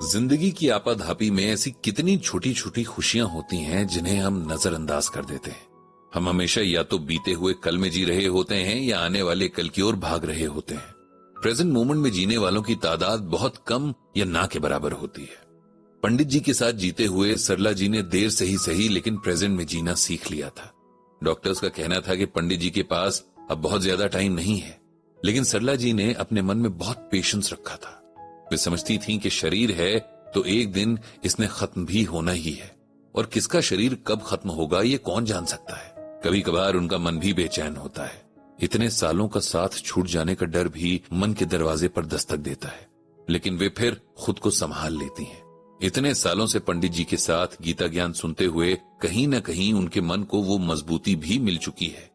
जिंदगी की आपाधापी में ऐसी कितनी छोटी छोटी खुशियां होती हैं जिन्हें हम नजरअंदाज कर देते हैं। हम हमेशा या तो बीते हुए कल में जी रहे होते हैं या आने वाले कल की ओर भाग रहे होते हैं। प्रेजेंट मोमेंट में जीने वालों की तादाद बहुत कम या ना के बराबर होती है। पंडित जी के साथ जीते हुए सरला जी ने देर से ही सही लेकिन प्रेजेंट में जीना सीख लिया था। डॉक्टर्स का कहना था कि पंडित जी के पास अब बहुत ज्यादा टाइम नहीं है, लेकिन सरला जी ने अपने मन में बहुत पेशेंस रखा था। वे समझती थीं कि शरीर है तो एक दिन इसने खत्म भी होना ही है, और किसका शरीर कब खत्म होगा ये कौन जान सकता है। कभी कभार उनका मन भी बेचैन होता है। इतने सालों का साथ छूट जाने का डर भी मन के दरवाजे पर दस्तक देता है, लेकिन वे फिर खुद को संभाल लेती हैं। इतने सालों से पंडित जी के साथ गीता ज्ञान सुनते हुए कहीं न कहीं उनके मन को वो मजबूती भी मिल चुकी है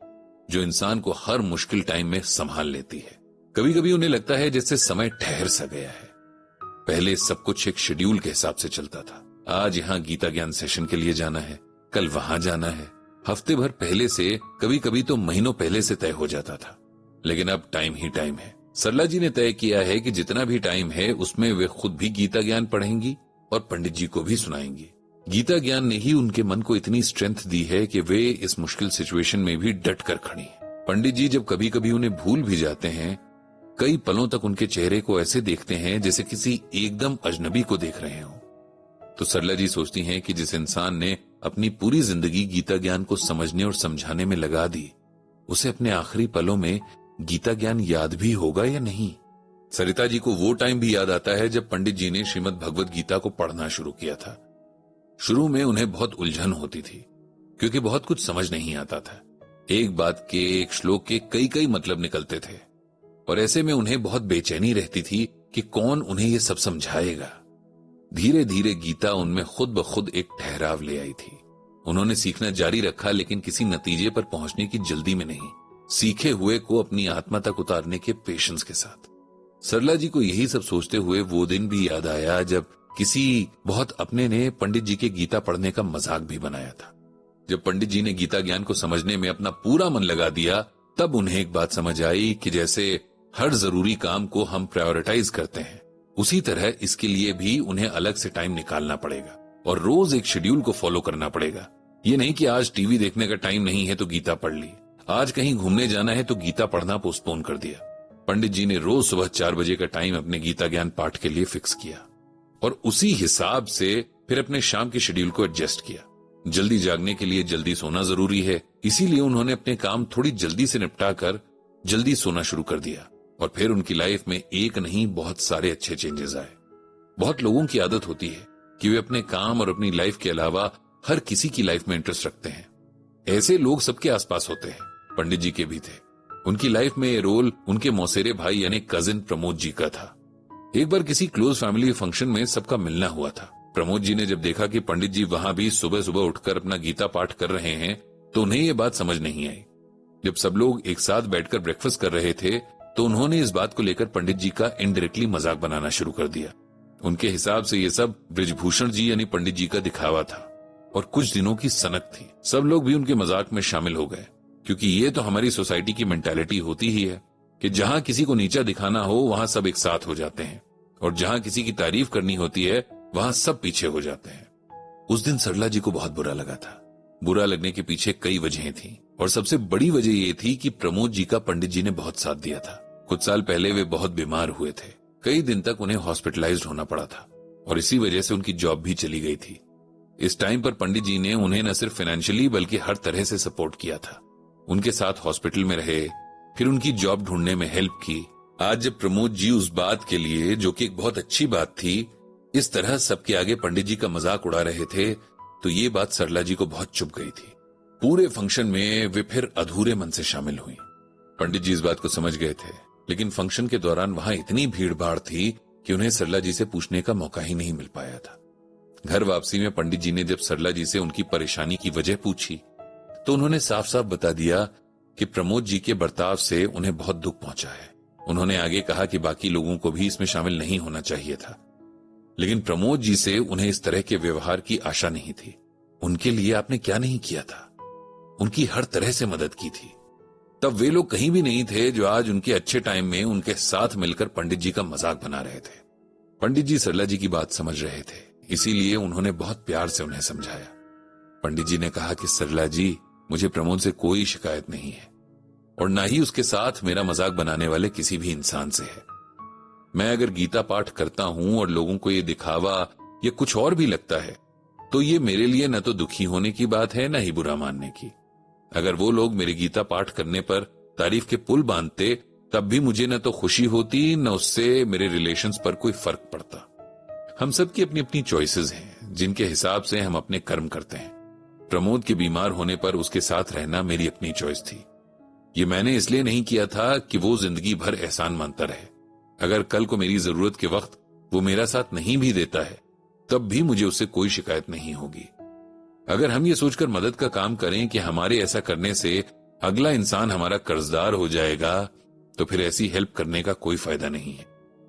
जो इंसान को हर मुश्किल टाइम में संभाल लेती है। कभी कभी उन्हें लगता है जैसे समय ठहर सा गया है। पहले सब कुछ एक शेड्यूल के हिसाब से चलता था। आज यहाँ गीता ज्ञान सेशन के लिए जाना है, कल वहां जाना है। हफ्ते भर पहले से, कभी कभी तो महीनों पहले से तय हो जाता था। लेकिन अब टाइम ही टाइम है। सरला जी ने तय किया है कि जितना भी टाइम है उसमें वे खुद भी गीता ज्ञान पढ़ेंगी और पंडित जी को भी सुनाएंगी। गीता ज्ञान ने ही उनके मन को इतनी स्ट्रेंथ दी है कि वे इस मुश्किल सिचुएशन में भी डट कर खड़ी हैं। पंडित जी जब कभी कभी उन्हें भूल भी जाते हैं, कई पलों तक उनके चेहरे को ऐसे देखते हैं जैसे किसी एकदम अजनबी को देख रहे हों। तो सरला जी सोचती हैं कि जिस इंसान ने अपनी पूरी जिंदगी गीता ज्ञान को समझने और समझाने में लगा दी, उसे अपने आखिरी पलों में गीता ज्ञान याद भी होगा या नहीं। सरिता जी को वो टाइम भी याद आता है जब पंडित जी ने श्रीमद् भगवत गीता को पढ़ना शुरू किया था। शुरू में उन्हें बहुत उलझन होती थी क्योंकि बहुत कुछ समझ नहीं आता था। एक बात के, एक श्लोक के कई कई मतलब निकलते थे और ऐसे में उन्हें बहुत बेचैनी रहती थी कि कौन उन्हें ये सब समझाएगा। धीरे धीरे गीता उनमें खुद ब खुद एक ठहराव ले आई थी। उन्होंने सीखना जारी रखा, लेकिन किसी नतीजे पर पहुंचने की जल्दी में नहीं, सीखे हुए को अपनी आत्मा तक उतारने के पेशेंस के साथ। सरला जी को यही सब सोचते हुए वो दिन भी याद आया जब किसी बहुत अपने ने पंडित जी के गीता पढ़ने का मजाक भी बनाया था। जब पंडित जी ने गीता ज्ञान को समझने में अपना पूरा मन लगा दिया, तब उन्हें एक बात समझ आई कि जैसे हर जरूरी काम को हम प्रायोरिटाइज करते हैं, उसी तरह इसके लिए भी उन्हें अलग से टाइम निकालना पड़ेगा और रोज एक शेड्यूल को फॉलो करना पड़ेगा। ये नहीं कि आज टीवी देखने का टाइम नहीं है तो गीता पढ़ ली, आज कहीं घूमने जाना है तो गीता पढ़ना पोस्टपोन कर दिया। पंडित जी ने रोज सुबह 4 बजे का टाइम अपने गीता ज्ञान पाठ के लिए फिक्स किया और उसी हिसाब से फिर अपने शाम के शेड्यूल को एडजस्ट किया। जल्दी जागने के लिए जल्दी सोना जरूरी है, इसीलिए उन्होंने अपने काम थोड़ी जल्दी से निपटा कर जल्दी सोना शुरू कर दिया और फिर उनकी लाइफ में एक नहीं बहुत सारे अच्छे चेंजेस आए। बहुत लोगों की आदत होती है कि वे अपने काम और अपनी लाइफ के अलावा हर किसी की लाइफ में इंटरेस्ट रखते हैं। ऐसे लोग सबके आसपास होते हैं, पंडित जी के भी थे। उनकी लाइफ में ये रोल उनके मौसेरे भाई यानी कजिन प्रमोद जी का था। एक बार किसी क्लोज फैमिली फंक्शन में सबका मिलना हुआ था। प्रमोद जी ने जब देखा कि पंडित जी वहां भी सुबह सुबह उठकर अपना गीता पाठ कर रहे हैं तो उन्हें ये बात समझ नहीं आई। जब सब लोग एक साथ बैठकर ब्रेकफास्ट कर रहे थे तो उन्होंने इस बात को लेकर पंडित जी का इनडायरेक्टली मजाक बनाना शुरू कर दिया। उनके हिसाब से ये सब बृजभूषण जी यानी पंडित जी का दिखावा था और कुछ दिनों की सनक थी। सब लोग भी उनके मजाक में शामिल हो गए, क्योंकि ये तो हमारी सोसाइटी की मेंटालिटी होती ही है कि जहां किसी को नीचा दिखाना हो वहां सब एक साथ हो जाते हैं और जहां किसी की तारीफ करनी होती है वहां सब पीछे हो जाते हैं। उस दिन सरला जी को बहुत बुरा लगा था। बुरा लगने के पीछे कई वजहें थी और सबसे बड़ी वजह ये थी कि प्रमोद जी का पंडित जी ने बहुत साथ दिया था। कुछ साल पहले वे बहुत बीमार हुए थे। कई दिन तक उन्हें हॉस्पिटलाइज्ड होना पड़ा था और इसी वजह से उनकी जॉब भी चली गई थी। इस टाइम पर पंडित जी ने उन्हें न सिर्फ फाइनेंशियली बल्कि हर तरह से सपोर्ट किया था। उनके साथ हॉस्पिटल में रहे, फिर उनकी जॉब ढूंढने में हेल्प की। आज जब प्रमोद जी उस बात के लिए, जो कि एक बहुत अच्छी बात थी, इस तरह सबके आगे पंडित जी का मजाक उड़ा रहे थे तो ये बात सरला जी को बहुत चुभ गई थी। पूरे फंक्शन में वे फिर अधूरे मन से शामिल हुई। पंडित जी इस बात को समझ गए थे, लेकिन फंक्शन के दौरान वहां इतनी भीड़ भाड़ थी कि उन्हें सरला जी से पूछने का मौका ही नहीं मिल पाया था। घर वापसी में पंडित जी ने जब सरला जी से उनकी परेशानी की वजह पूछी तो उन्होंने साफ साफ बता दिया कि प्रमोद जी के बर्ताव से उन्हें बहुत दुख पहुंचा है। उन्होंने आगे कहा कि बाकी लोगों को भी इसमें शामिल नहीं होना चाहिए था, लेकिन प्रमोद जी से उन्हें इस तरह के व्यवहार की आशा नहीं थी। उनके लिए आपने क्या नहीं किया था? उनकी हर तरह से मदद की थी। तब वे लोग कहीं भी नहीं थे जो आज उनके अच्छे टाइम में उनके साथ मिलकर पंडित जी का मजाक बना रहे थे। पंडित जी सरला जी की बात समझ रहे थे, इसीलिए उन्होंने बहुत प्यार से उन्हें समझाया। पंडित जी ने कहा कि सरला जी, मुझे प्रमोद से कोई शिकायत नहीं है और ना ही उसके साथ मेरा मजाक बनाने वाले किसी भी इंसान से है। मैं अगर गीता पाठ करता हूं और लोगों को ये दिखावा या कुछ और भी लगता है तो ये मेरे लिए न तो दुखी होने की बात है, न ही बुरा मानने की। अगर वो लोग मेरे गीता पाठ करने पर तारीफ के पुल बांधते तब भी मुझे न तो खुशी होती, न उससे मेरे रिलेशंस पर कोई फर्क पड़ता। हम सब की अपनी अपनी चॉइसेस हैं जिनके हिसाब से हम अपने कर्म करते हैं। प्रमोद के बीमार होने पर उसके साथ रहना मेरी अपनी चॉइस थी। ये मैंने इसलिए नहीं किया था कि वो जिंदगी भर एहसान मानता रहे। अगर कल को मेरी जरूरत के वक्त वो मेरा साथ नहीं भी देता है तब भी मुझे उससे कोई शिकायत नहीं होगी। अगर हम ये सोचकर मदद का काम करें कि हमारे ऐसा करने से अगला इंसान हमारा कर्जदार हो जाएगा तो फिर ऐसी हेल्प करने का कोई फायदा नहीं है।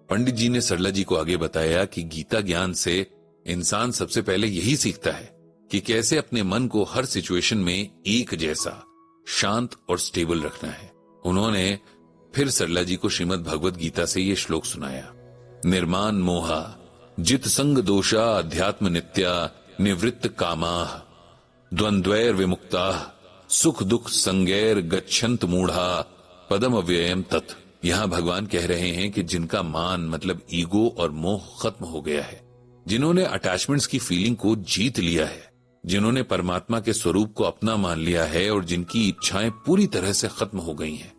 पंडित जी ने सरला जी को आगे बताया कि गीता ज्ञान से इंसान सबसे पहले यही सीखता है कि कैसे अपने मन को हर सिचुएशन में एक जैसा शांत और स्टेबल रखना है। उन्होंने फिर सरला जी को श्रीमद् भगवद गीता से ये श्लोक सुनाया। निर्माण मोहा जित संग दोषा अध्यात्म नित्या निवृत्त कामाह द्वंद्वैर विमुक्ताः सुख दुख संगैर गच्छन्त मूढ़ा पदम अव्ययम तत्। यहां भगवान कह रहे हैं कि जिनका मान मतलब ईगो और मोह खत्म हो गया है, जिन्होंने अटैचमेंट्स की फीलिंग को जीत लिया है, जिन्होंने परमात्मा के स्वरूप को अपना मान लिया है और जिनकी इच्छाएं पूरी तरह से खत्म हो गई हैं,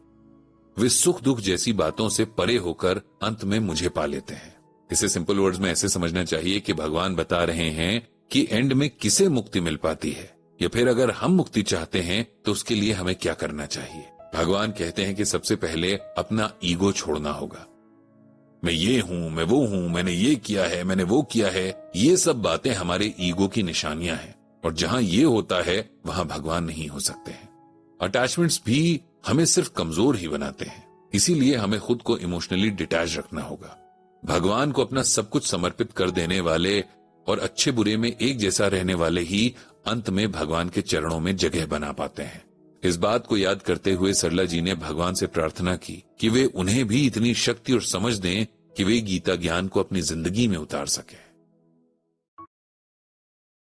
वे सुख दुख जैसी बातों से परे होकर अंत में मुझे पा लेते हैं। इसे सिंपल वर्ड्स में ऐसे समझना चाहिए कि भगवान बता रहे हैं कि एंड में किसे मुक्ति मिल पाती है, या फिर अगर हम मुक्ति चाहते हैं तो उसके लिए हमें क्या करना चाहिए। भगवान कहते हैं कि सबसे पहले अपना ईगो छोड़ना होगा। मैं ये हूं, मैं वो हूं, मैंने ये किया है, मैंने वो किया है, ये सब बातें हमारे ईगो की निशानियां हैं और जहां ये होता है वहां भगवान नहीं हो सकते हैं। अटैचमेंट्स भी हमें सिर्फ कमजोर ही बनाते हैं, इसीलिए हमें खुद को इमोशनली डिटैच रखना होगा। भगवान को अपना सब कुछ समर्पित कर देने वाले और अच्छे बुरे में एक जैसा रहने वाले ही अंत में भगवान के चरणों में जगह बना पाते हैं। इस बात को याद करते हुए सरला जी ने भगवान से प्रार्थना की कि वे उन्हें भी इतनी शक्ति और समझ दें कि वे गीता ज्ञान को अपनी जिंदगी में उतार सकें।